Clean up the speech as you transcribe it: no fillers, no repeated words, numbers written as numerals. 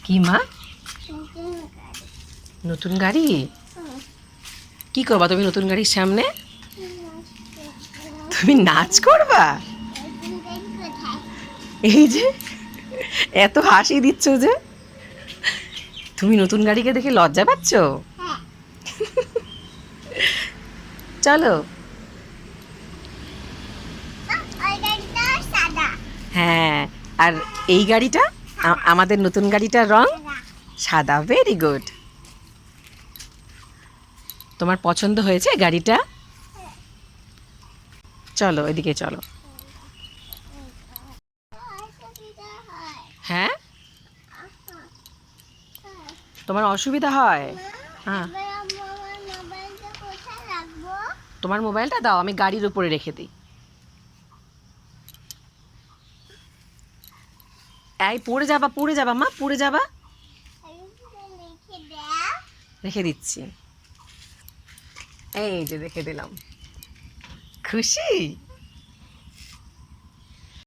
কি মা? নতুন গাড়ি? কি করবা তুমি নতুন গাড়ির সামনে? তুমি নাচ করবা? এই যে এত হাসি দিচ্ছ যে, তুমি নতুন গাড়িকে দেখে লজ্জা পাচ্ছ? চলো। হ্যাঁ, আর এই গাড়িটা আমাদের নতুন গাড়িটার রং সাদা। Very good. তোমার পছন্দ হয়েছে গাড়িটা? চলো এদিকে চলো। হ্যাঁ, তোমার অসুবিধা হয়? হ্যাঁ, তোমার মোবাইলটা দাও, আমি গাড়ির উপরে রেখে দিই। এই পড়ে যাবা মা, পড়ে যাবা। রেখে দিচ্ছি। এই যে রেখে দিলাম। খুশি?